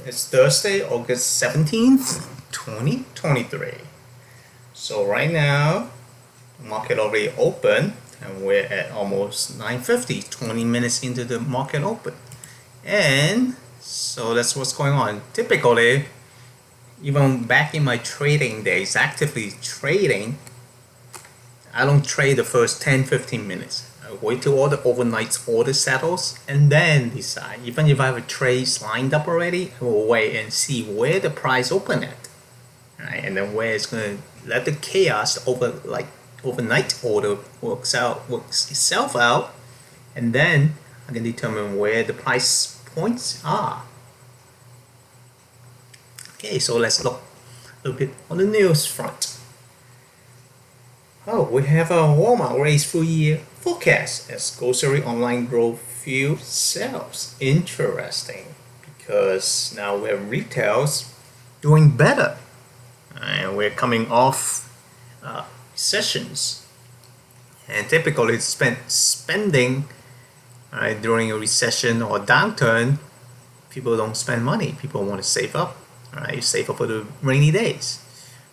It's Thursday, August 17th, 2023. So right now, the market already open and we're at almost 9:50, 20 minutes into the market open. And so that's what's going on. Typically, even back in my trading days, actively trading, I don't trade the first 10-15 minutes. I wait till all the overnight order settles and then decide. Even if I have a trades lined up already, I will wait and see where the price open at. Right? And then where it's gonna let the chaos overnight order works itself out, and then I can determine where the price points are. Okay, so let's look a little bit on the news front. Oh, we have a Walmart raised full-year forecast as grocery online growth fuels sales. Interesting, because now we have retails doing better, and we're coming off recessions. And typically, spending during a recession or downturn, people don't spend money. People want to save up. You save up for the rainy days.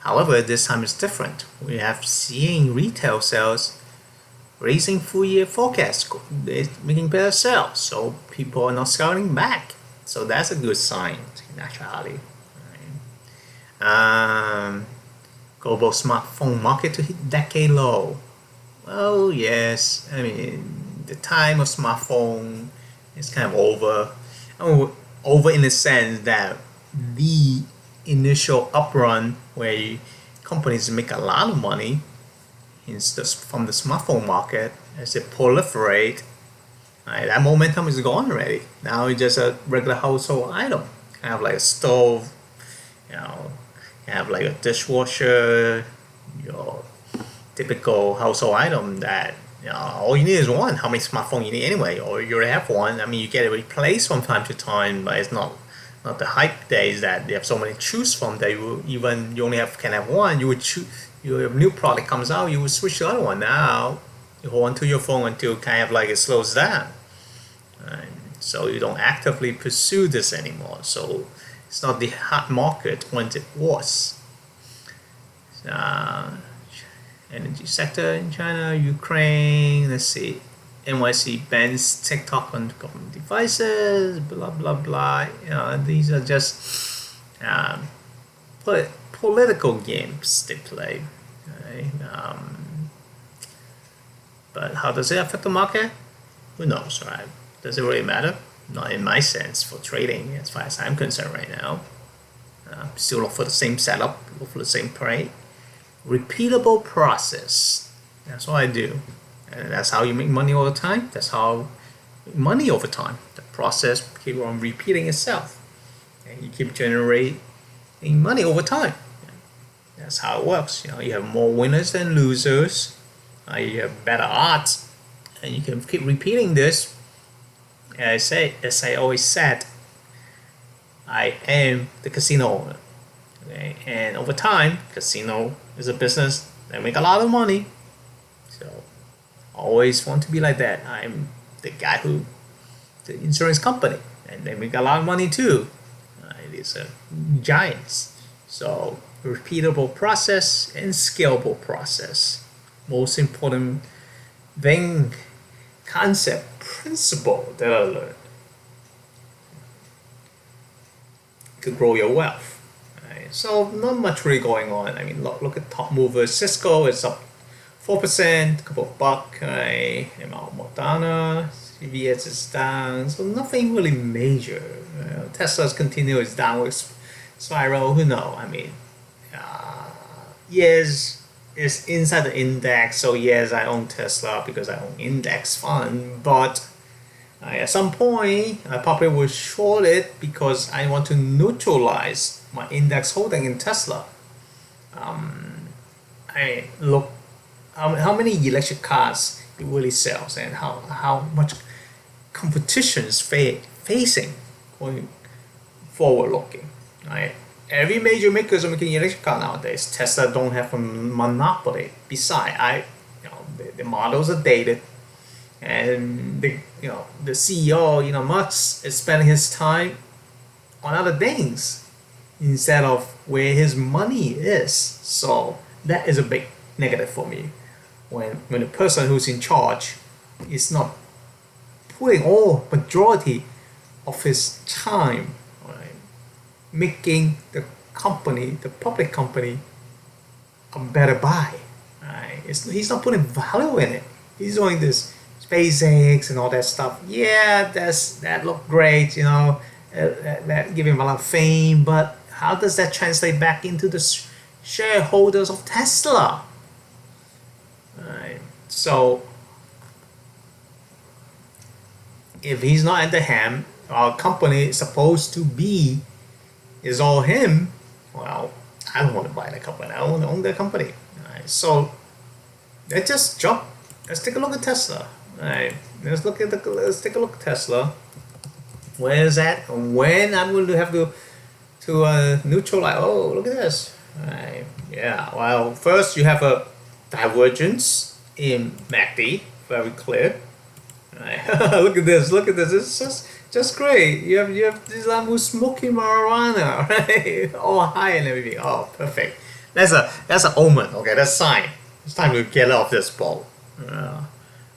However, this time is different. We have seeing retail sales raising full-year forecast, making better sales. So people are not scaling back. So that's a good sign in actuality. Global smartphone market to hit decade low. Well, yes. I mean, the time of smartphone is kind of over. Over in the sense that the initial uprun where companies make a lot of money from the smartphone market as it proliferate, that momentum is gone already. Now it's just a regular household item, kind of like a stove, kind of like a dishwasher, your typical household item that all you need is one. How many smartphones you need anyway? Or you already have one. I mean, you get it replaced from time to time, but it's not the hype days that they have so many to choose from that you only can have one. You would choose, your new product comes out, you would switch to the other one. Now you hold on to your phone until kind of like it slows down. So you don't actively pursue this anymore. So it's not the hot market once it was. Energy sector in China, Ukraine, let's see. NYC bans TikTok on government devices, blah blah blah. These are just political games they play. Right? But how does it affect the market? Who knows, right? Does it really matter? Not in my sense for trading, as far as I'm concerned right now. Still look for the same setup, look for the same trade. Repeatable process. That's what I do. And that's how you make money all the time. That's how money over time. The process keeps on repeating itself. And you keep generating money over time. That's how it works. You have more winners than losers. You have better odds. And you can keep repeating this. As I always said, I am the casino owner. Okay? And over time, casino is a business that make a lot of money. So always want to be like that. I'm the guy the insurance company, and they make a lot of money too. It is a giants. So repeatable process and scalable process. Most important thing, concept, principle that I learned to grow your wealth. So not much really going on. I mean, look at top movers. CSCO is up 4%, a couple of bucks. Moderna, CVS is down, so nothing really major. Tesla's continuous downward spiral. Who knows? I mean, yes, it's inside the index. So yes, I own Tesla because I own index fund. But at some point, I probably will short it because I want to neutralize my index holding in Tesla. Look how many electric cars it really sells and how much competition is facing going forward looking. Right? Every major maker is making electric car nowadays. Tesla don't have a monopoly. Besides, the models are dated, and the CEO Musk is spending his time on other things instead of where his money is. So that is a big negative for me. When the person who's in charge is not putting all majority of his time, right, making the company, the public company, a better buy. Right? He's not putting value in it. He's doing this SpaceX and all that stuff. Yeah, that look great, that give him a lot of fame, but how does that translate back into the shareholders of Tesla? Right. So if he's not at the helm, our company is supposed to be is all him. Well, I don't want to buy the company. I want to own the company. Right. So let's just jump. Let's take a look at Tesla. Right. Let's take a look at Tesla. Where is that? When I'm going to have to neutralize. Oh, look at this. Right. Yeah. Well, first you have a divergence in MACD, very clear. Right. Look at this. It's just great. You have this guy who's smoking marijuana, right? All high and everything. Oh, perfect. That's an omen. Okay, that's a sign. It's time to get off this boat.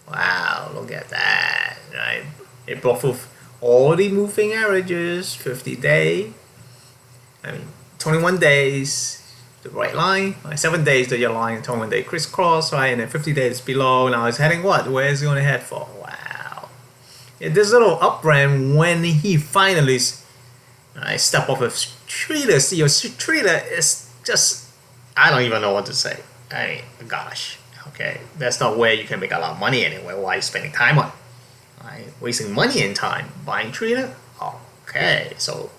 Wow, look at that. Right. It broke through all the moving averages, 50-day. 21 days, the right line, 7 days the yellow line, 21 day crisscross, right, and then 50 days below. Now it's heading what? Where is it going to head for? Wow. This little upbrand when he finally step off a trader. See, your trader is just, I don't even know what to say. Gosh, okay, that's not where you can make a lot of money anyway. Why are you spending time on? Right? Wasting money and time buying trader? Okay, so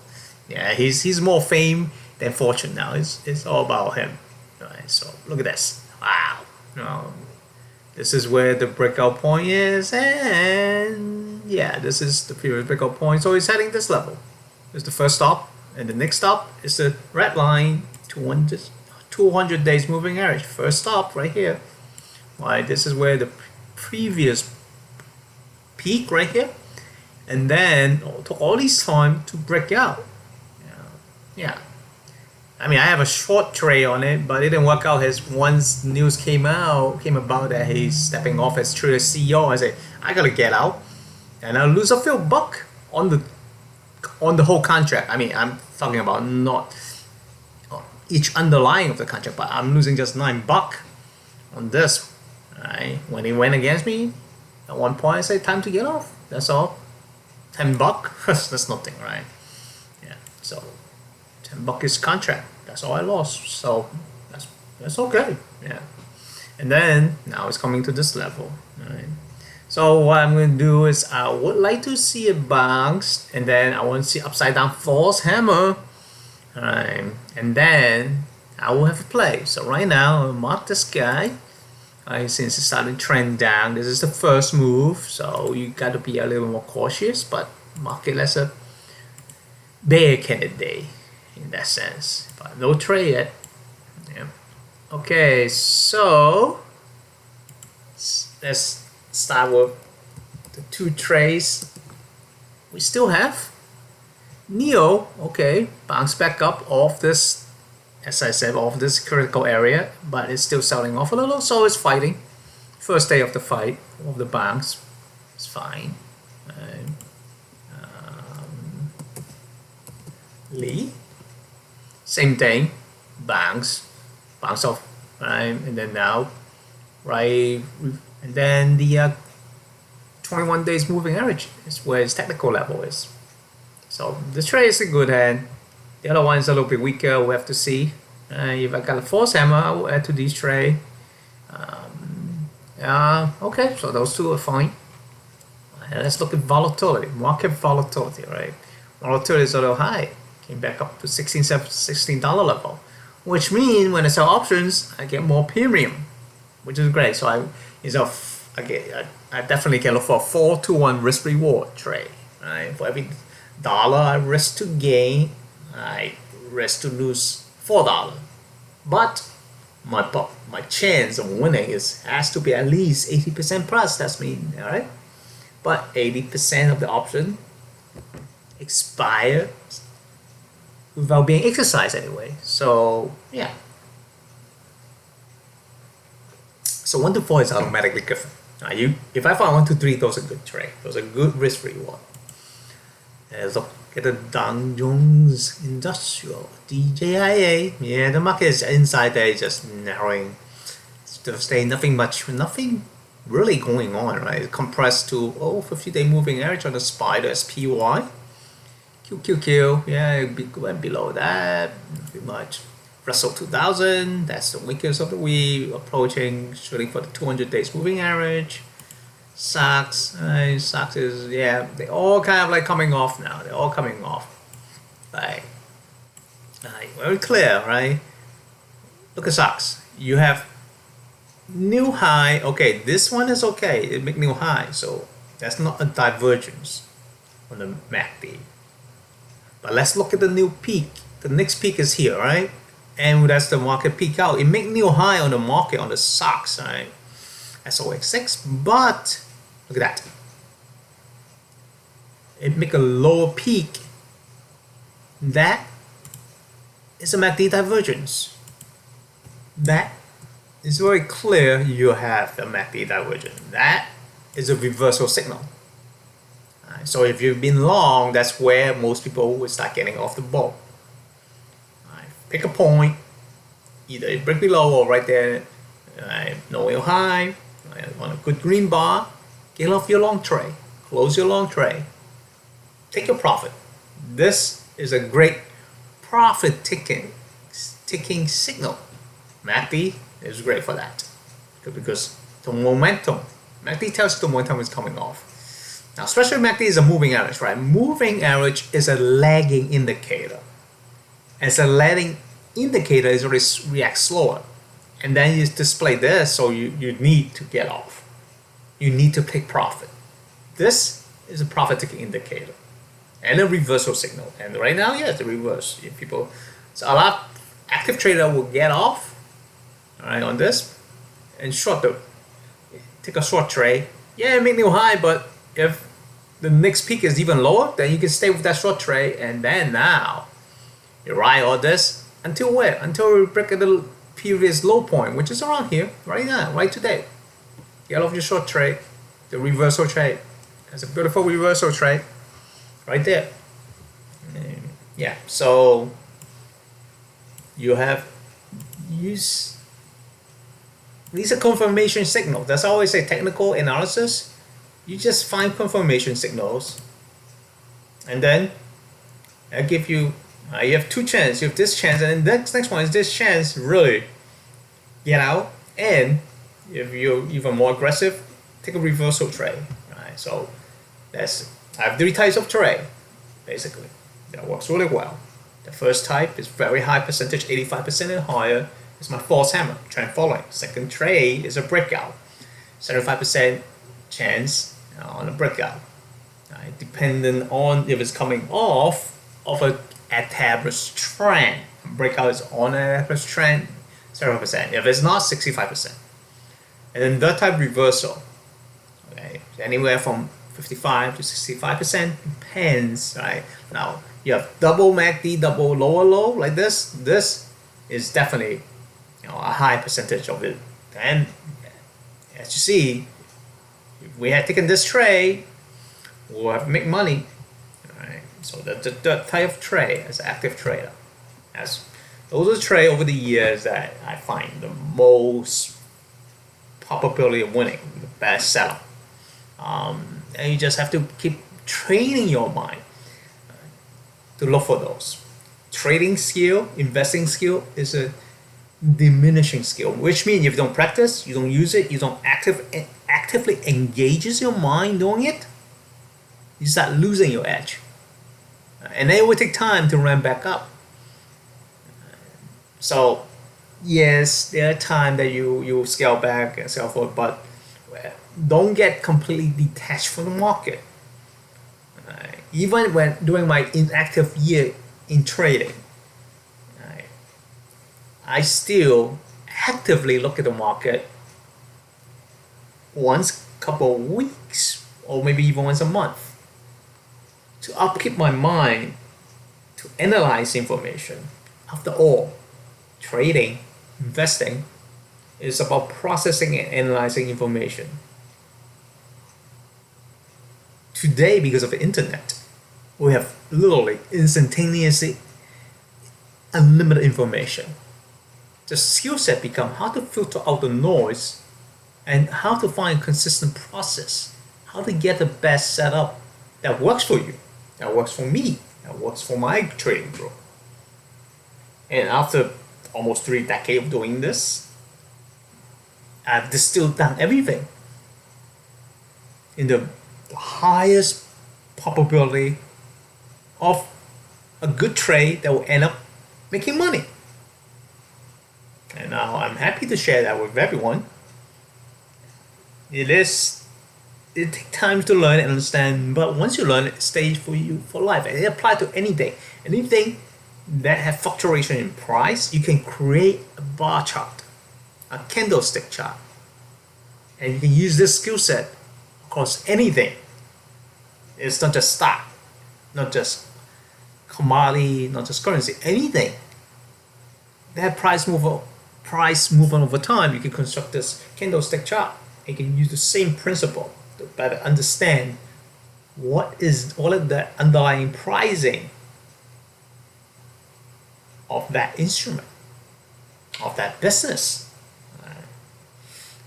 yeah, he's more fame than fortune now. It's all about him. Right, so look at this. Wow. This is where the breakout point is, and yeah, this is the previous breakout point. So he's heading this level. This is the first stop, and the next stop is the red line, 200 days moving average. First stop right here. Right, this is where the previous peak right here, and then it took all this time to break out. Yeah. I have a short trade on it, but it didn't work out. Once news came about that he's stepping off as trader CEO, I said, I gotta get out, and I'll lose a few buck on the whole contract. I'm talking about not each underlying of the contract, but I'm losing just $9 on this. Right? When he went against me, at one point I said, time to get off. That's all. $10. That's nothing, right? Yeah. So $10 is contract. That's all I lost. So that's okay. Yeah. And then now it's coming to this level. Right. So what I'm going to do is I would like to see a bounce, and then I want to see upside down false hammer. Right. And then I will have a play. So right now I'll mark this guy. Since it started to trend down, this is the first move. So you got to be a little more cautious, but mark it as a bear candidate in that sense, but no trade yet. Yeah. Okay, so let's start with the two trades we still have. NEO, okay, bounce back up off this, as I said, off this critical area, but it's still selling off a little, so it's fighting. First day of the fight, of the bounce, it's fine. Lee, same thing, bounce off, right, and then now, right, and then the 21 days moving average is where its technical level is. So the trade is a good hand. The other one is a little bit weaker. We have to see. If I got a false hammer, I will add to this trade. Okay, so those two are fine. Let's look at volatility, market volatility, right? Volatility is a little high. Came back up to $16 level, which means when I sell options, I get more premium, which is great. So I definitely can look for a 4-to-1 risk reward trade. Right? For every dollar I risk to gain, I risk to lose $4. But my chance of winning has to be at least 80% plus. That's me, all right? But 80% of the option expires without being exercised anyway. So yeah. So 1 to 4 is automatically given. If I find 1 to 3, those are good trade. Those are good risk reward. Look at the Dow Jones Industrial, DJIA. Yeah, the market is inside there, just narrowing. Still staying, nothing really going on, right? It's compressed to 50-day moving average on the SPY, the SPY. QQQ, yeah, it went below that, pretty much. Russell 2000, that's the weakest of the week, approaching, shooting for the 200 days moving average. SOX is, yeah, they all kind of like coming off now. They're all coming off. Like very clear, right? Look at SOX. You have new high. Okay, this one is okay. It make new high, so that's not a divergence on the MACD. But let's look at the new peak. The next peak is here, right? And that's the market peak out. It make new high on the market on the SOX, right? SOX6, but look at that. It make a lower peak. That is a MACD divergence. That is very clear. You have the MACD divergence. That is a reversal signal. So if you've been long, that's where most people will start getting off the boat. Pick a point, either it break below or right there, no real high, on a good green bar, get off your long trade, close your long trade, take your profit. This is a great profit taking signal. MACD is great for that because the momentum, MACD tells you the momentum is coming off. Now, especially MACD is a moving average, right? Moving average is a lagging indicator. As a lagging indicator, it always reacts slower. And then you display this, so you need to get off. You need to take profit. This is a profit taking indicator and a reversal signal. And right now, yeah, it's a reverse. So a lot of active trader will get off, all right, on this and take a short trade. Yeah, make new high, but if the next peak is even lower, then you can stay with that short trade, and then now you ride all this until where? Until we break the previous low point, which is around here, right now, right today. Get off your short trade, the reversal trade. That's a beautiful reversal trade, right there. And yeah, so you have these are confirmation signals. That's always a technical analysis. You just find confirmation signals, and then I give you. You have two chances. You have this chance, and then the next one is this chance. Really get out, and if you're even more aggressive, take a reversal trade. Right. So I have 3 types of trade, basically. That works really well. The first type is very high percentage, 85% and higher. It's my false hammer, trend following. Second trade is a breakout, 75% chance on a breakout. Right. Depending on if it's coming off of a established trend. Breakout is on an established trend, 0%. If it's not, 65%. And then the type reversal, okay, anywhere from 55 to 65%, depends, right? Now you have double MACD, double lower low like this. This is definitely a high percentage of it. And as you see, if we had taken this trade, we'll have make money. So the type of trade as an active trader, those are the trade over the years that I find the most probability of winning, the best setup. And you just have to keep training your mind to look for those. Trading skill, investing skill is a diminishing skill, which means if you don't practice, you don't use it, you don't actively engages your mind doing it, you start losing your edge. And then it will take time to ramp back up. So yes, there are times that you scale back and so forth, but don't get completely detached from the market. Even when during my inactive year in trading, I still actively look at the market once a couple of weeks or maybe even once a month to upkeep my mind to analyze information. After all, trading, investing is about processing and analyzing information. Today, because of the internet, we have literally instantaneously unlimited information. The skill set becomes how to filter out the noise and how to find a consistent process, how to get the best setup that works for you, that works for me, that works for my trading group. And after almost 3 decades of doing this, I've distilled down everything in the highest probability of a good trade that will end up making money. And now I'm happy to share that with everyone. It takes time to learn and understand, but once you learn, it stays for you for life. And it applies to anything. Anything that has fluctuation in price, you can create a bar chart, a candlestick chart. And you can use this skill set across anything. It's not just stock, not just commodity, not just currency, anything. That price movement over time, you can construct this candlestick chart. You can use the same principle to better understand what is all of the underlying pricing of that instrument, of that business.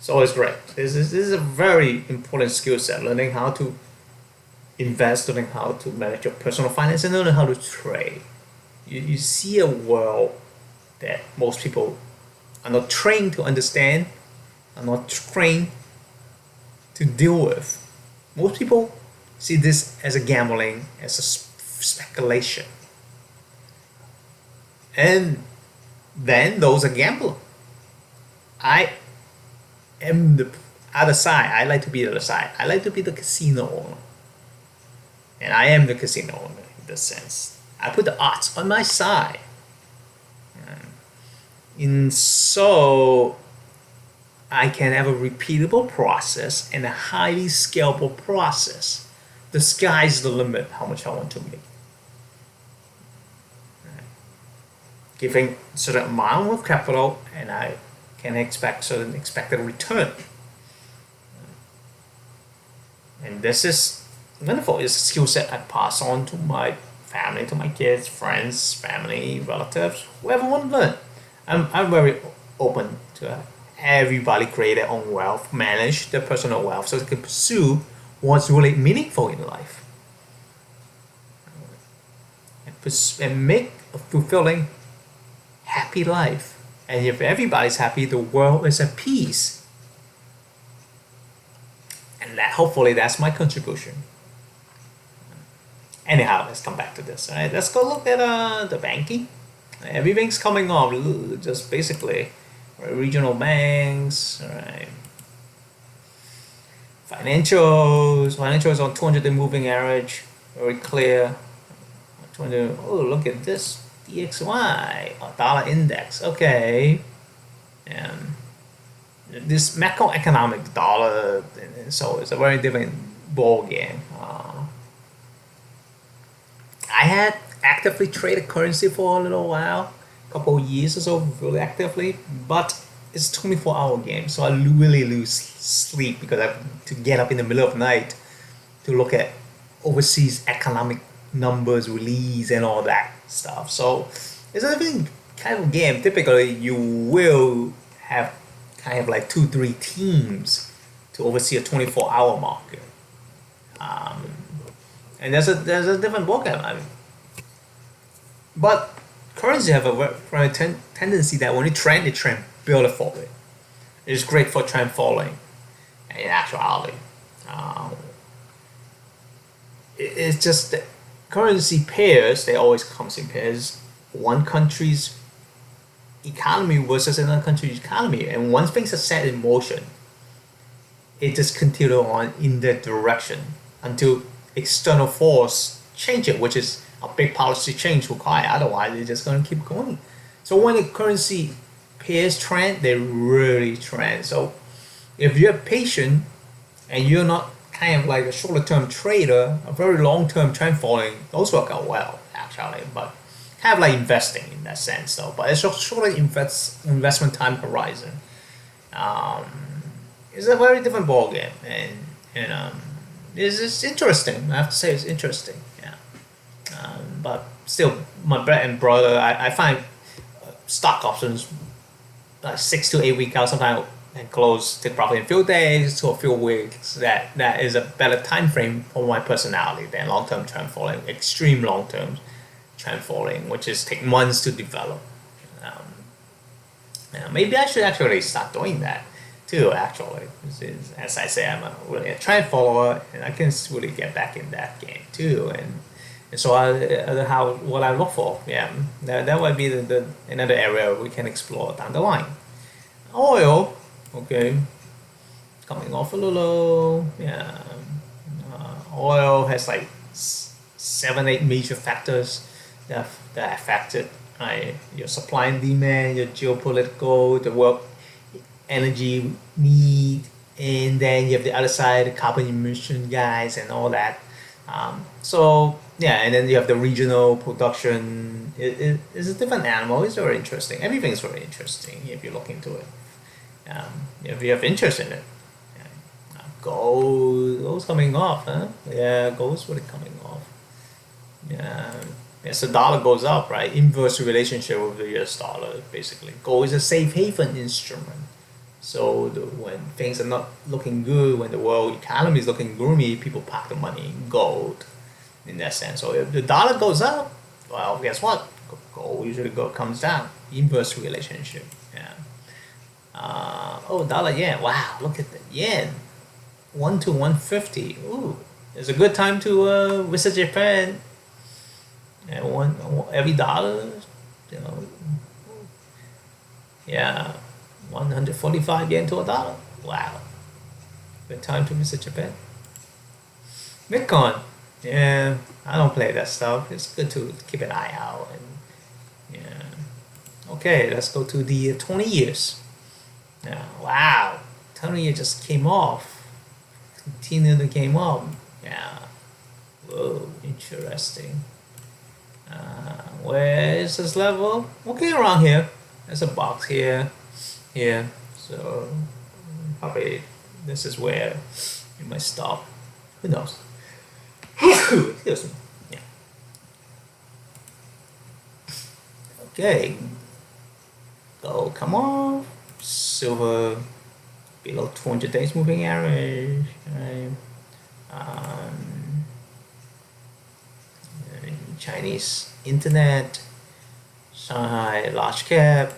So it's great. This is a very important skill set, learning how to invest, learning how to manage your personal finance, and learning how to trade. You see a world that most people are not trained to understand, are not trained to deal with. Most people see this as a gambling, as a speculation. And then those are gambling. I am the other side. I like to be the other side. I like to be the casino owner. And I am the casino owner in this sense. I put the odds on my side. And so I can have a repeatable process and a highly scalable process. The sky's the limit how much I want to make. Giving a certain amount of capital, and I can expect certain expected return. And this is wonderful. It's a skill set I pass on to my family, to my kids, friends, family, relatives, whoever want to learn. I'm very open to everybody create their own wealth, manage their personal wealth so they can pursue what's really meaningful in life. And make a fulfilling, happy life. And if everybody's happy, the world is at peace. And that hopefully that's my contribution. Anyhow, let's come back to this. All right, let's go look at the banking. Everything's coming off, just basically regional banks. All right. Financials on 200-day moving average, very clear. 200. Oh, look at this DXY, dollar index. Okay. And this macroeconomic dollar, so it's a very different ball game. I had actively traded currency for a little while, a couple of years or so, really actively, but it's a 24-hour game, so I really lose sleep because I have to get up in the middle of the night to look at overseas economic numbers, release, and all that stuff. So it's a different kind of game. Typically, you will have kind of like 2-3 teams to oversee a 24-hour market. And there's a different ballgame. I mean, but currency have a tendency that when it trend beautifully. It's great for trend following. In actuality, it's just that currency pairs. They always comes in pairs. One country's economy versus another country's economy, and once things are set in motion, it just continue on in that direction until external force change it, which is a big policy change required. Otherwise, they're just going to keep going. So when the currency pairs trend, they really trend. So if you're patient and you're not kind of like a shorter term trader, a very long term trend following, those work out well actually. But kind of like investing in that sense though, but it's a shorter investment time horizon. Um, it's a very different ballgame, and it's interesting. I have to say it's interesting. Yeah, but still, my bread and butter. I find stock options like 6 to 8 weeks out sometimes and close take probably in a few days to a few weeks. That is a better time frame for my personality than long term trend following, extreme long term trend following, which is take months to develop. Maybe I should actually start doing that too. Actually, as I say, I'm really a trend follower, and I can really get back in that game too. And so what I look for, yeah, that might be the another area we can explore down the line. Oil, okay, coming off a little, yeah. Oil has like 7, 8 major factors that affected your supply and demand, your geopolitical, the world energy need, and then you have the other side, the carbon emission guys and all that. So yeah, and then you have the regional production. It's a different animal. It's very interesting. Everything's very interesting if you look into it. If you have interest in it. Gold's coming off, huh? Yeah, gold's really coming off. Yeah. As the dollar goes up, right? Inverse relationship with the US dollar, basically. Gold is a safe haven instrument. So when things are not looking good, when the world economy is looking gloomy, people park the money in gold in that sense. So if the dollar goes up, well, guess what? Gold usually comes down. Inverse relationship. Yeah. Dollar yen. Wow, look at the yen. 1 to 150. Ooh, it's a good time to visit Japan. And every dollar, you know, yeah, 145 yen to a dollar. Wow, good time to visit Japan. Bitcoin, yeah, I don't play that stuff. It's good to keep an eye out. And yeah, okay, let's go to the 20 years. Yeah, wow, 20 years just came off. Continue to came up. Yeah, whoa, interesting. Where is this level? Okay, around here. There's a box here. So probably this is where you might stop. Who knows? Excuse me. Yeah. Okay. Go, come on. Silver below 200 days moving average. Right? Chinese internet, Shanghai large cap,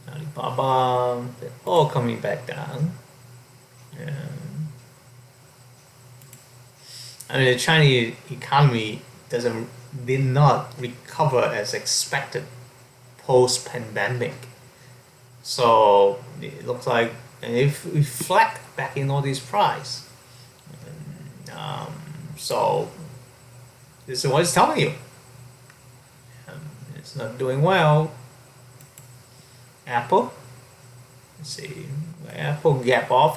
Alibaba, they're all coming back down. I mean, the Chinese economy did not recover as expected post-pandemic. So it looks like, and if we reflect back in all these price, so this is what it's telling you. It's not doing well. Apple, let's see, Apple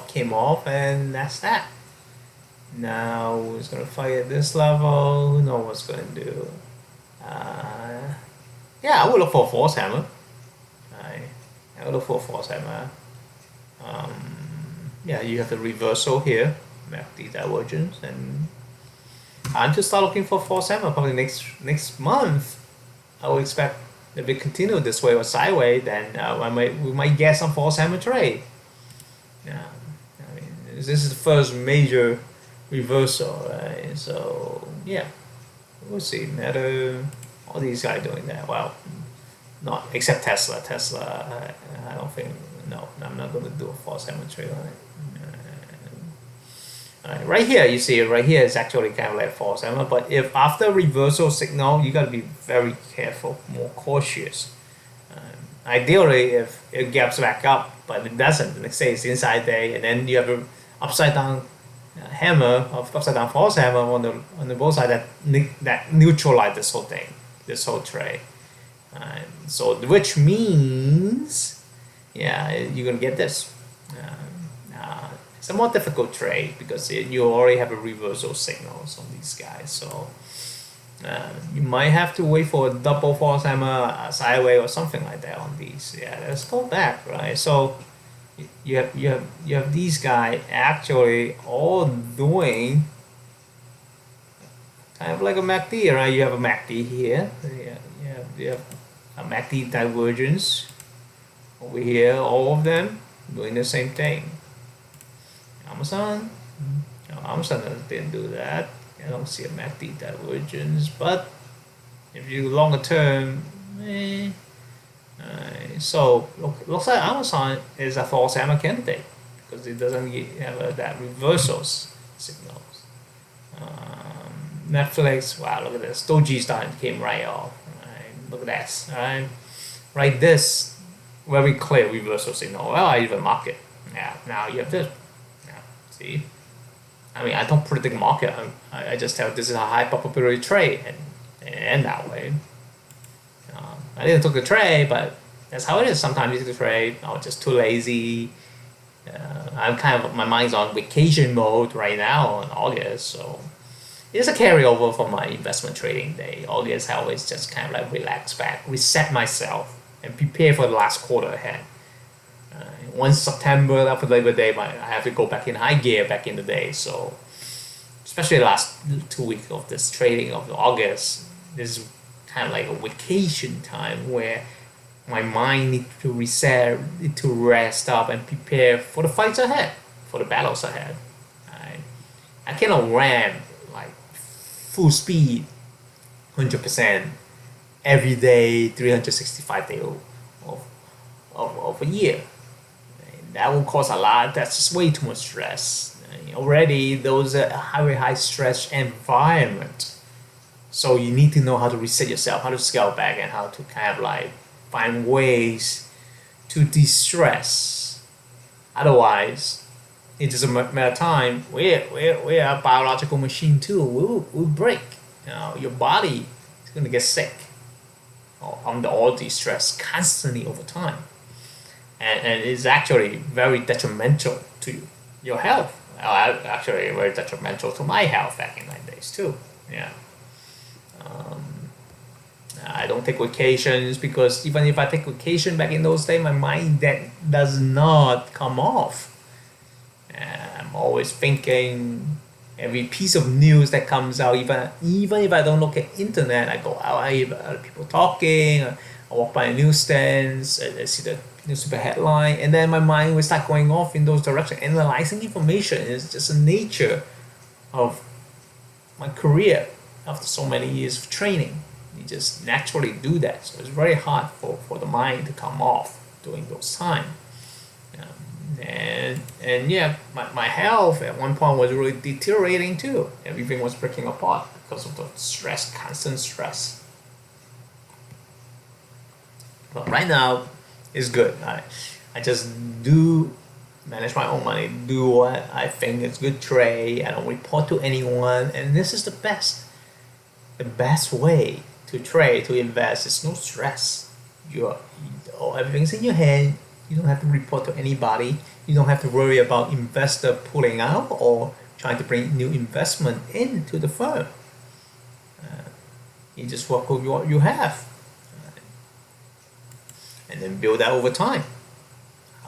came off, and that's that. Now it's gonna fight at this level. Who knows what's gonna do? Yeah, I would look for a force hammer. I would look for a force hammer. Yeah, you have the reversal here, MACD divergence, and I'm to start looking for force hammer probably next month. I would expect if it continue this way or sideways, then we might get some force hammer trade. Yeah, I mean, this is the first major reversal, right? So yeah, we'll see. Meta, all these guys doing that. Well, not except Tesla. I don't think. No, I'm not going to do a force hammer trade on it. Right here, you see it right here is actually kind of like false hammer, but if after reversal signal, you got to be very careful, more cautious. Ideally, if it gaps back up, but it doesn't, let's say it's inside day, and then you have an upside down hammer, upside down false hammer on the both side that neutralize this whole thing, this whole trade. So which means, yeah, you're gonna get this. It's a more difficult trade because you already have a reversal signals on these guys. So You might have to wait for a double false hammer, a sideways, or something like that on these. Yeah, let's go back, right? So you have these guys actually all doing kind of like a MACD, right? You have a MACD here. Yeah, you have a MACD divergence over here. All of them doing the same thing. Amazon, no, Amazon didn't do that. I don't see a MACD divergence, but if you longer term, so looks like Amazon is a false hammer candidate because it doesn't have that reversals signals. Netflix, wow, look at this. Doji starting came right off. Right? Look at that. Right? Right, this very clear reversal signal. Well, I even mark it. Yeah, now you have this. Yeah, see? I mean, I don't predict market. I just tell this is a high probability trade and that way. I didn't took the trade, but that's how it is. Sometimes you take the trade. I'm just too lazy. I'm kind of, my mind's on vacation mode right now in August, so it's a carryover from my investment trading day. August, I always just kind of like relax back, reset myself, and prepare for the last quarter ahead. Once September, after Labor Day, I have to go back in high gear back in the day. So, especially the last 2 weeks of this trading of August, this is kind of like a vacation time where my mind needs to reset, need to rest up and prepare for the fights ahead, for the battles ahead. I cannot ram like full speed, 100% every day, 365 days of a year. That will cause a lot. That's just way too much stress. Already, those are a very high stress environment. So you need to know how to reset yourself, how to scale back, and how to kind of like find ways to de-stress. Otherwise, it is a matter of time. We're a biological machine too. We'll break. Your body is gonna get sick under all these stress constantly over time. And it's actually very detrimental to your health. Actually, very detrimental to my health back in my days too. Yeah. I don't take vacations because even if I take vacation back in those days, my mind that does not come off. I'm always thinking every piece of news that comes out, even if I don't look at internet, I go out, I hear other people talking, I walk by a newsstands, I see the newspaper headline, and then my mind will start going off in those directions. Analyzing information is just the nature of my career after so many years of training. You just naturally do that. So it's very hard for the mind to come off during those times. And yeah, my health at one point was really deteriorating too. Everything was breaking apart because of the stress, constant stress. But right now, it's good. I just do manage my own money, do what I think is good trade. I don't report to anyone, and this is the best way to trade, to invest. It's no stress. Everything's in your hand. You don't have to report to anybody. You don't have to worry about investor pulling out or trying to bring new investment into the firm. You just work with what you have, and then build that over time.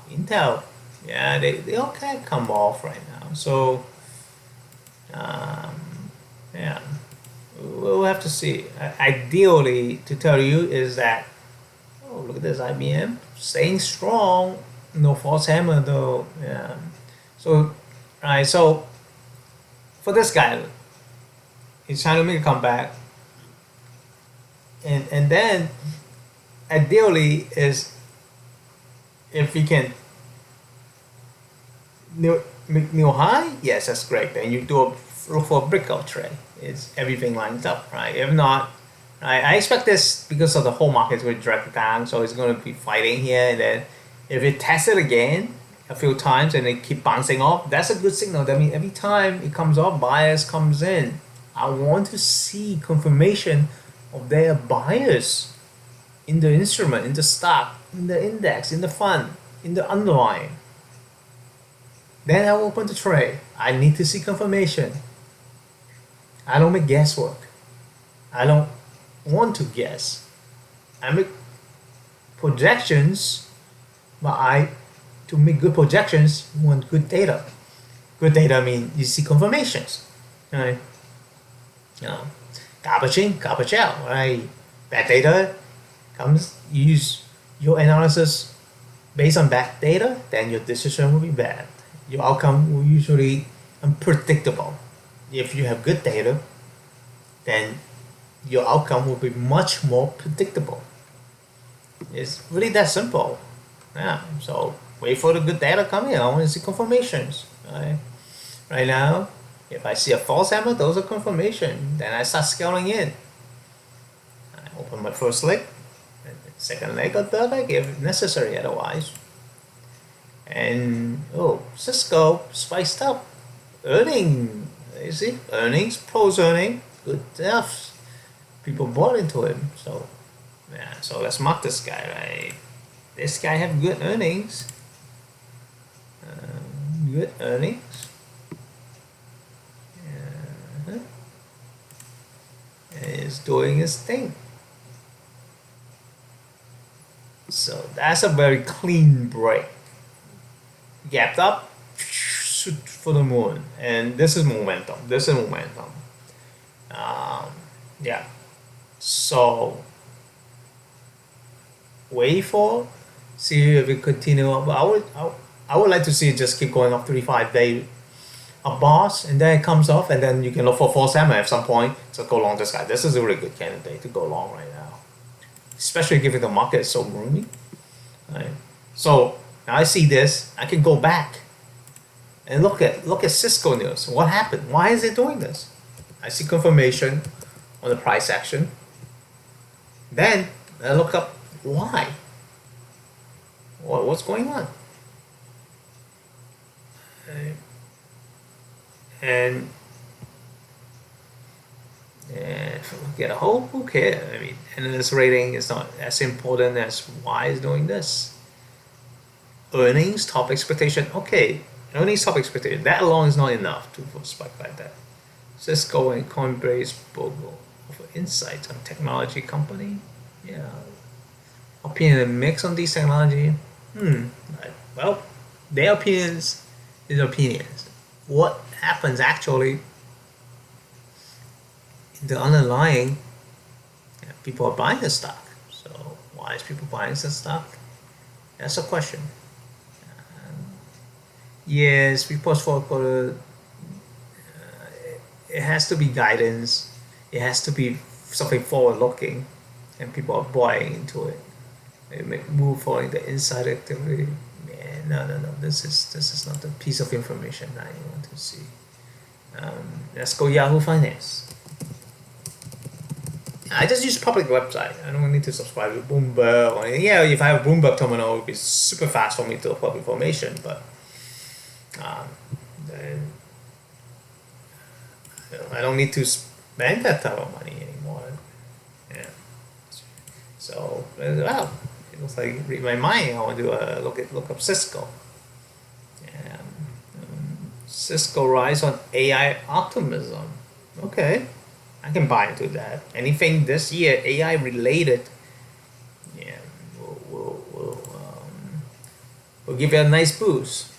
Intel, yeah, they all kind of come off right now. So, yeah, we'll have to see. Ideally, to tell you is that, oh, look at this IBM staying strong. No false hammer though. Yeah. So, right. So, for this guy, he's trying to make a comeback, and then ideally is if he can make new high, yes, that's great. Then you look for a breakout trade. It's everything lines up, right? If not, I expect this because of the whole market will drag down, so it's going to be fighting here, and then if it tests it again a few times and they keep bouncing off, that's a good signal. That means every time it comes off, buyers comes in. I want to see confirmation of their buyers in the instrument, in the stock, in the index, in the fund, in the underlying. Then I will open the trade. I need to see confirmation. I don't make guesswork. I don't want to guess. I make projections, but to make good projections, you want good data. Good data means you see confirmations, right? Garbage in, garbage out, right? Bad data comes, you use your analysis based on bad data, then your decision will be bad. Your outcome will usually unpredictable. If you have good data, then your outcome will be much more predictable. It's really that simple. Yeah. So wait for the good data come in. I want to see confirmations. Right now, if I see a false hammer, those are confirmation. Then I start scaling in. I open my first leg, second leg or third leg if necessary. Otherwise, and Cisco spiced up earning. You see, earnings, pros earning, good stuff. People bought into him. So yeah, so let's mark this guy, right? This guy have good earnings. Good earnings. Is doing his thing. So that's a very clean break. Gapped up, shoot for the moon, and this is momentum. Yeah. So wait for, see if it continue up. I would like to see it just keep going up 3-5 day a boss, and then it comes off, and then you can look for false hammer at some point to go long this guy. This is a really good candidate to go long right now, especially given the market is so gloomy. Right? So now I see this, I can go back and look at Cisco news. What happened? Why is it doing this? I see confirmation on the price action. Then I look up why. What's going on? And get a whole, who cares? I mean, analyst rating is not as important as why is doing this. Earnings top expectation. Okay, earnings top expectation. That alone is not enough to spike like that. Cisco and Coinbase both offer insights on technology company. Yeah. Opinion mix on these technology. Well, their opinions is opinions. What happens actually in the underlying, people are buying the stock. So why is people buying the stock? That's a question. Yes, reports for it has to be guidance. It has to be something forward looking, and people are buying into it. They make move following the inside activity. No. This is not the piece of information that you want to see. Let's go Yahoo Finance. I just use public website. I don't need to subscribe to Bloomberg or anything. Yeah, if I have a Bloomberg terminal, it would be super fast for me to upload information. But then I don't need to spend that type of money anymore. Yeah. So well, it looks like read my mind. I want to look up Cisco. Cisco rise on AI optimism. Okay, I can buy into that. Anything this year AI related, will give it a nice boost.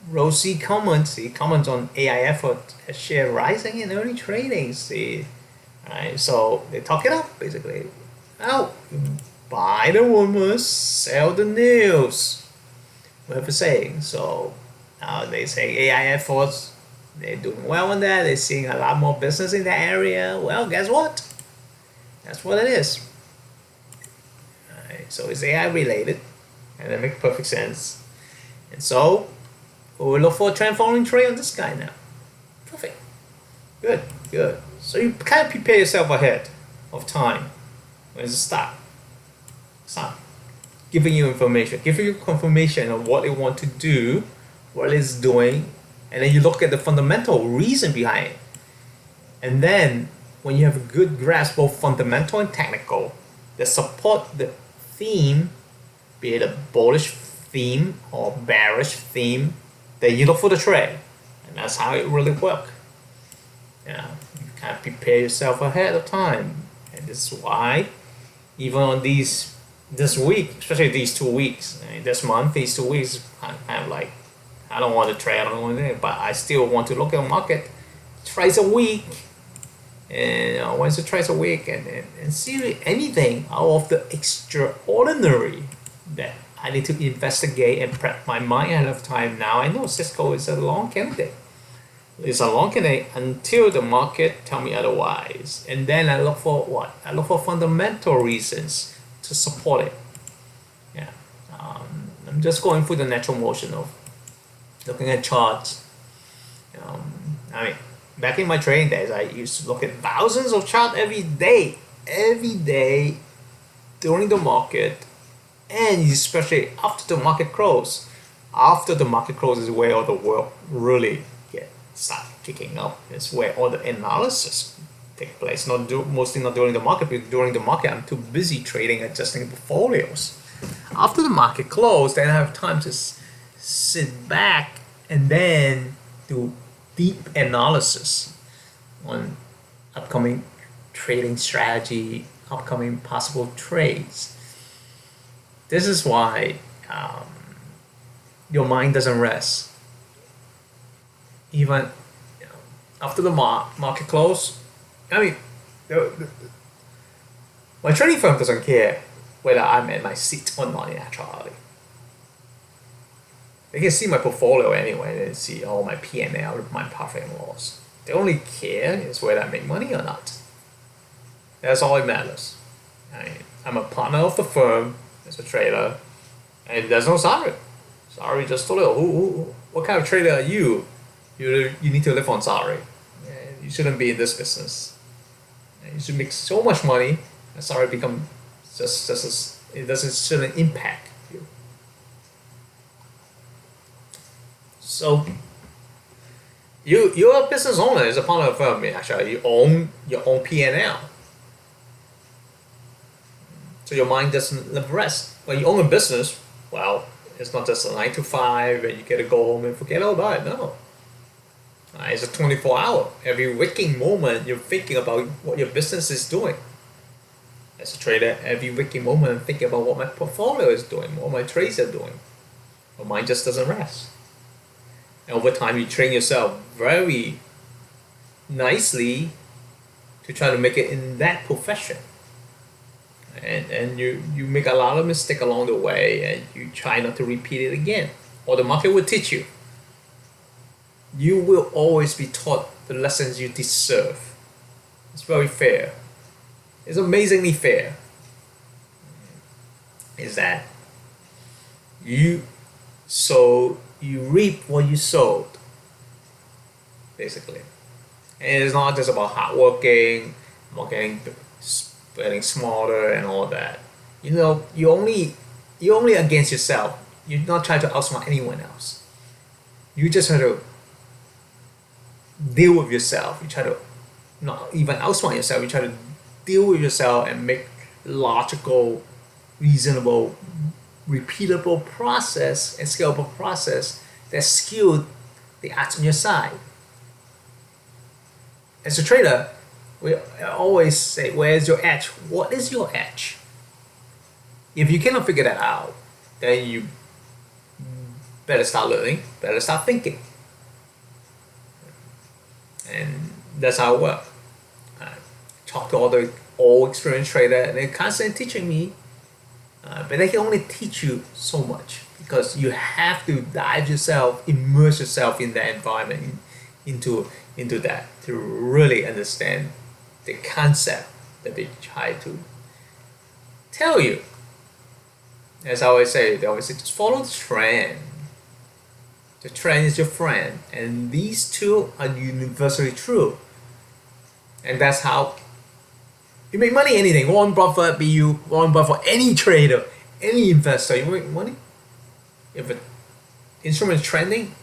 Rosie comments on AI effort as share rising in early trading. See, right? So they talk it up basically. Oh, buy the rumors, sell the news. We have a saying. So now they say AI efforts, they're doing well on that. They're seeing a lot more business in that area. Well, guess what? That's what it is. Right, so it's AI related, and it makes perfect sense. And so we'll look for a trend following trade on this guy now. Perfect. Good. So you kind of prepare yourself ahead of time. When it's a stop. Giving you information, giving you confirmation of what it wants to do, what it's doing, and then you look at the fundamental reason behind it. And then when you have a good grasp both fundamental and technical that support the theme, be it a bullish theme or bearish theme, then you look for the trade. And that's how it really works. Yeah. kind of prepare yourself ahead of time. And this is why, even on this week, especially these 2 weeks, I mean, this month, these 2 weeks, I'm kind of like, I don't want to trade, I don't want to, but I still want to look at the market twice a week, and once or twice a week, and see anything out of the extraordinary that I need to investigate and prep my mind ahead of time. Now I know CSCO is a long candidate. It's a long candidate until the market tell me otherwise, and then I look for what? I look for fundamental reasons to support it. Yeah, I'm just going through the natural motion of looking at charts. I mean, back in my trading days, I used to look at thousands of charts every day during the market, and especially after the market close. After the market close is where all the world really start kicking up. It's where all the analysis take place. Mostly not during the market, because during the market I'm too busy trading, adjusting portfolios. After the market closed, then I have time to sit back and then do deep analysis on upcoming trading strategy, upcoming possible trades. This is why your mind doesn't rest. Even after the market close, I mean, my trading firm doesn't care whether I'm at my seat or not in actuality. They can see my portfolio anyway. They see all my P&L, my profit and loss. They only care is whether I make money or not. That's all that matters. I'm a partner of the firm as a trader, and there's no salary. Salary just told you, what kind of trader are you? You need to live on salary. You shouldn't be in this business. You should make so much money, and salary become shouldn't impact you. So you're a business owner as a partner of a firm. Actually, you own your own P&L. So your mind doesn't live rest. When you own a business, well, it's not just a 9 to 5 and you get to go home and forget all about it. No. It's a 24-hour. Every waking moment, you're thinking about what your business is doing. As a trader, every waking moment, I'm thinking about what my portfolio is doing, what my trades are doing. My mind just doesn't rest. And over time, you train yourself very nicely to try to make it in that profession. And you make a lot of mistakes along the way, and you try not to repeat it again. Or the market will teach you. You will always be taught the lessons you deserve. It's very fair. It's amazingly fair. Is that you reap what you sowed, basically. And it's not just about hard working, about getting smarter and all that. You only against yourself. You're not trying to outsmart anyone else. You just try to deal with yourself. You try to not even outsmart yourself. You try to deal with yourself and make logical, reasonable, repeatable process and scalable process that's skewed the odds on your side. As a trader, we always say, where's your edge? What is your edge? If you cannot figure that out, then you better start learning, better start thinking. And that's how it works. I talk to all the old experienced traders, and they're constantly teaching me, but they can only teach you so much, because you have to dive yourself, immerse yourself in that environment, into that, to really understand the concept that they try to tell you. As I always say, they always say, just follow the trend. The trend is your friend, and these two are universally true. And that's how you make money. Anything. Warren Buffett, Warren Buffett, any trader, any investor, you make money. If an instrument is trending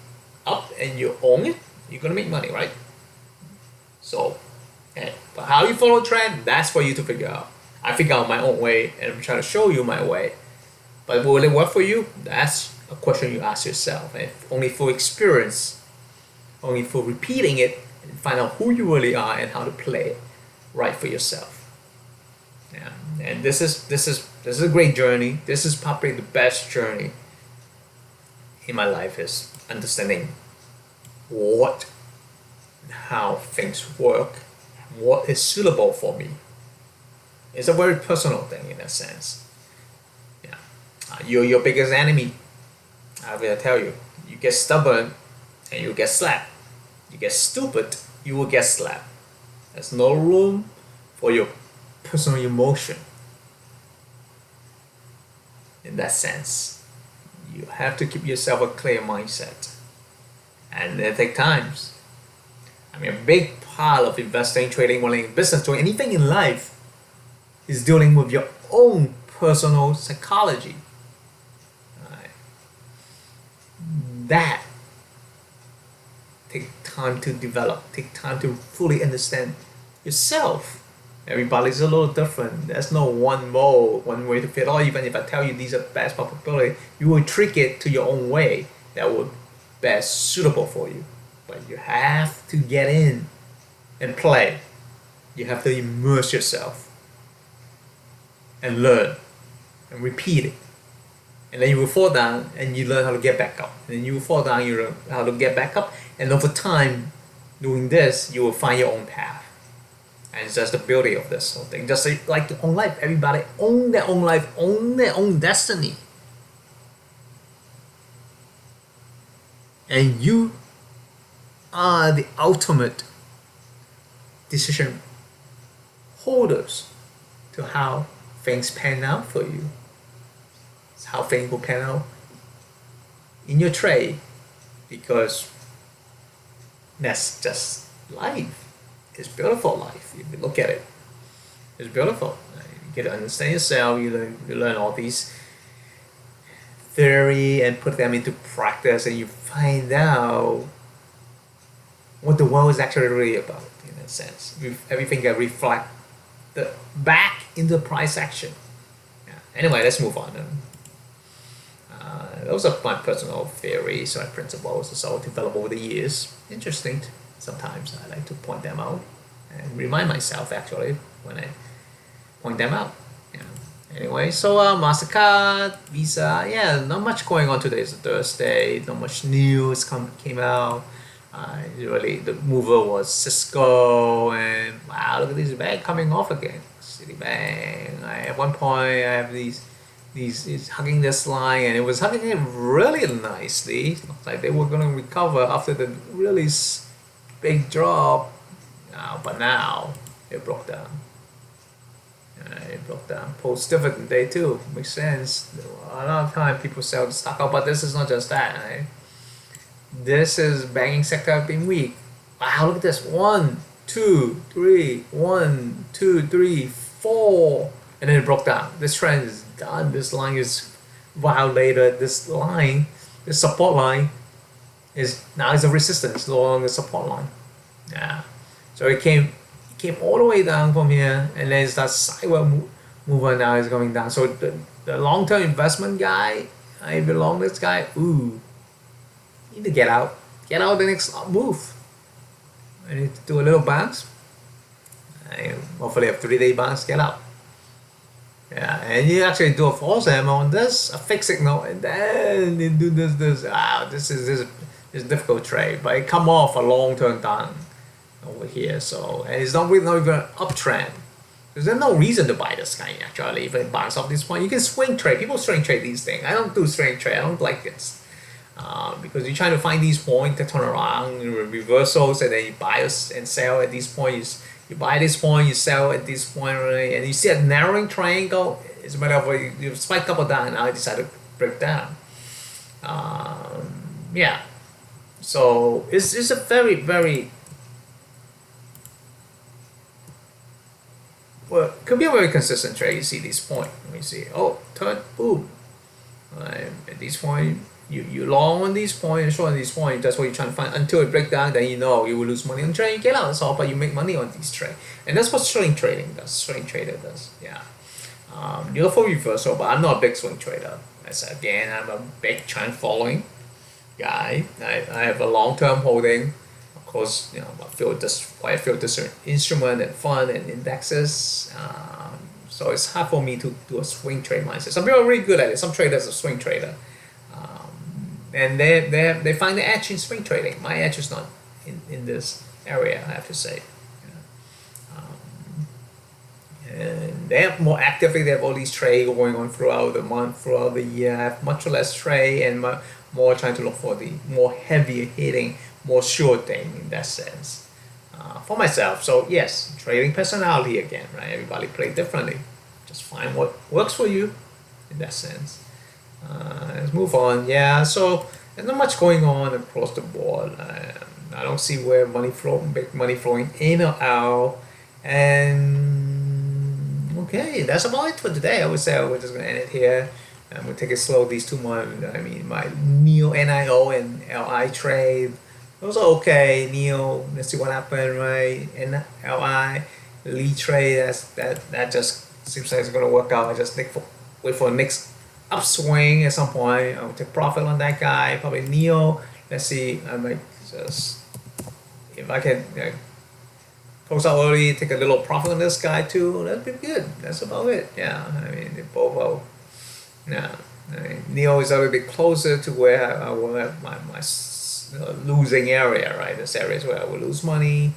up and you own it, you're gonna make money, right? So, but how you follow trend, that's for you to figure out. I figure out my own way, and I'm trying to show you my way. But will it work for you? That's a question you ask yourself. And only for experience, only for repeating it, and find out who you really are and how to play it right for yourself. Yeah, and this is a great journey. This is probably the best journey in my life, is understanding what and how things work, what is suitable for me. It's a very personal thing in a sense. Yeah, you're your biggest enemy. I will tell you. You get stubborn, and you get slapped. You get stupid, you will get slapped. There's no room for your personal emotion. In that sense, you have to keep yourself a clear mindset, and it takes times. I mean, a big part of investing, trading, running business, or anything in life is dealing with your own personal psychology. Right? That take time to develop, take time to fully understand yourself. Everybody's a little different. There's no one mold, one way to fit all. Even if I tell you these are best probability, you will trick it to your own way that will best suitable for you. But you have to get in and play. You have to immerse yourself and learn and repeat it. And then you will fall down and you learn how to get back up. And then you will fall down, you learn how to get back up. And over time, doing this, you will find your own path. And it's just the beauty of this whole thing. Just like your own life, everybody own their own life, own their own destiny. And you are the ultimate decision holders to how things pan out for you. It's how things will pan out in your trade, because that's just life. It's beautiful life. If you look at it, it's beautiful. You get to understand yourself. You learn all these theory and put them into practice, and you find out what the world is actually really about. In a sense, everything get reflected back into the price action. Yeah. Anyway, let's move on. Those are my personal theories or principles. It's all developed over the years. Interesting. Sometimes I like to point them out and remind myself actually when I point them out. Yeah. Anyway, so MasterCard, Visa, yeah, not much going on today. It's a Thursday. Not much news came out. Really, the mover was CSCO, and wow, look at this bank coming off again. Citibank. At one point, I have these it's hugging this line, and it was hugging it really nicely. Looks like they were going to recover after the really big drop, but now it broke down. It broke down post dividend day too. Makes sense. A lot of time people sell the stock out, but this is not just that. Right? This is banking sector being weak. Wow, look at this. 1, 2, 3, 1, 2, 3, 4, and then it broke down. This trend is done. This line is violated. This line, this support line, is now is a resistance, no longer support line. Yeah, so it came all the way down from here, and then it's that sideward mover now is going down. So the long-term investment guy, I belong this guy. Ooh, you need to get out the next move. I need to do a little bounce. Hopefully a 3-day bounce, get out. Yeah, and you actually do a false M on this, a fixed signal, and then you do this. This is difficult trade, but it come off a long-term down over here. So, and it's not even an uptrend. There's no reason to buy this guy actually. If it bounce off this point, you can swing trade. People swing trade these things. I don't do swing trade. I don't like this because you're trying to find these points to turn around, reversals, and then you buy and sell at these points. You buy this point, you sell at this point, right? And you see a narrowing triangle. It's a matter of you spike up or down. Now I decide to break down. Yeah. So it's a very, very well, could be a very consistent trade. You see this point. Let me see. Oh, turn, boom. At this point, you long on these points and short on these points. That's what you're trying to find. Until it break down, then you know you will lose money on trade. You get out. That's all, but you make money on these trade. And that's what swing trading does. Swing trader does. Yeah. You look for reversal, but I'm not a big swing trader. Again, I'm a big trend following guy. I have a long-term holding, course, I feel this instrument and fund and indexes. So it's hard for me to do a swing trade mindset. Some people are really good at it. Some traders are swing trader, and they find the edge in swing trading. My edge is not in this area, I have to say. And they have more actively. They have all these trades going on throughout the month, throughout the year. I have much less trade and more trying to look for the more heavier hitting, more sure thing in that sense. For myself, so yes, trading personality again, right? Everybody play differently. Just find what works for you in that sense. Let's move on. Yeah, so there's not much going on across the board. I don't see where big money flowing in or out. And okay, that's about it for today. I would say we're just gonna end it here. I'm gonna take it slow these 2 months. I mean, my NIO and LI trade, those are okay. NIO, let's see what happened, right? And LI, Lee trade, that just seems like it's gonna work out. I just wait for the next upswing at some point. I'll take profit on that guy. Probably NIO. Let's see. I might just, if I can close out early, take a little profit on this guy too. That'd be good. That's about it. Yeah. I mean, they both are. Yeah. I mean, NIO is a little bit closer to where I will have my losing area, right? This area is where I will lose money.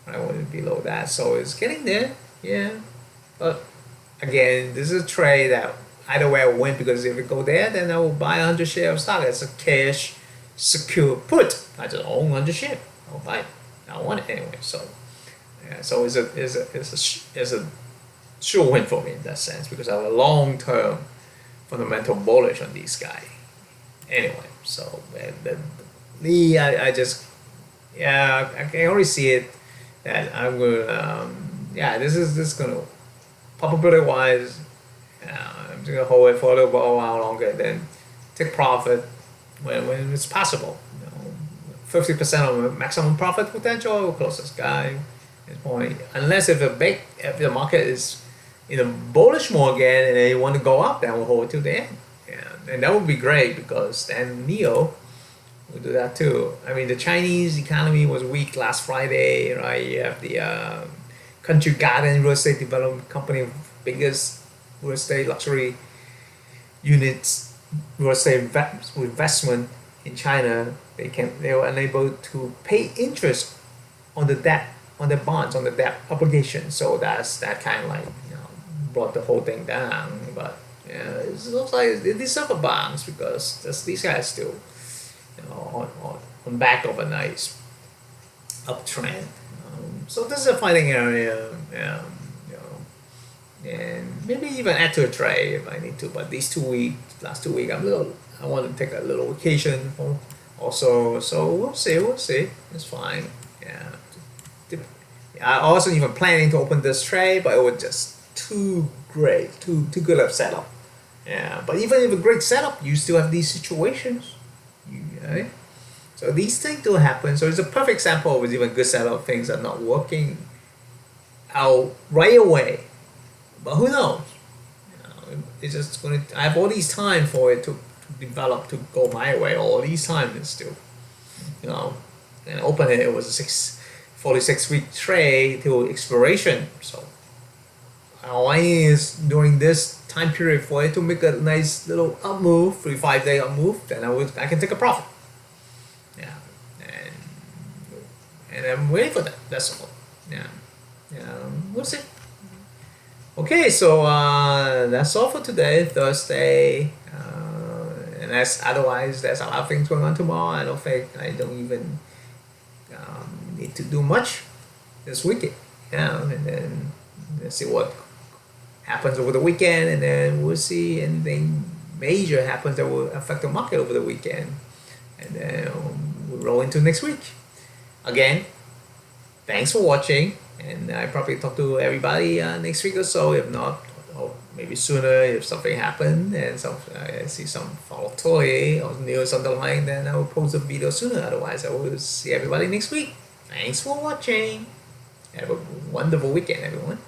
I want it below that, so it's getting there. Yeah. But again, this is a trade that either way I win, because if it go there, then I will buy 100 shares of stock. It's a cash secure put. I just own 100 shares. I'll buy it. I want it anyway. So yeah, so it's a sure win for me in that sense, because I have a long term fundamental bullish on these guys. Anyway, so Lee, I just, yeah, I can already see it that I'm gonna yeah, this is gonna, probability wise, I'm just gonna hold it for a little while longer, then take profit when it's possible. 50% of the maximum profit potential, we'll close this guy. Unless if the market is in a bullish mode again and they want to go up, then we'll hold it till the end. Yeah, and that would be great, because then NIO will do that too. I mean, the Chinese economy was weak last Friday, right? You have the Country Garden Real Estate Development Company, biggest real estate luxury units, real estate investment in China. They were unable to pay interest on the debt, on the bonds, on the debt obligation. So that kind of like brought the whole thing down. But yeah, it looks like they deserve a bounce, because these guys still on back of a nice uptrend. So this is a fighting area. And maybe even add to a trade if I need to. But last 2 weeks, I want to take a little vacation also. So we'll see. It's fine. Yeah. I wasn't even planning to open this trade, but it was just too great, too good of setup. Yeah. But even if a great setup, you still have these situations. Right? So these things do happen. So it's a perfect example of even good setup, things are not working out right away. But who knows? It's just going to. I have all these time for it to develop, to go my way. All these time is still, and open it. It was a 46-week trade till expiration. So all I need is during this time period for it to make a nice little up move, 3-5 day up move. Then I can take a profit. Yeah, and I'm waiting for that. That's all. Yeah, we'll see. Okay, so that's all for today, Thursday. And otherwise, there's a lot of things going on tomorrow. I don't even need to do much this weekend. And then let's see what happens over the weekend, and then we'll see anything major happens that will affect the market over the weekend. And then we'll roll into next week. Again, thanks for watching. And I probably talk to everybody next week or so, if not, or maybe sooner if something happened and I see some volatility or news underlying, then I will post a video sooner. Otherwise, I will see everybody next week. Thanks for watching. Have a wonderful weekend, everyone.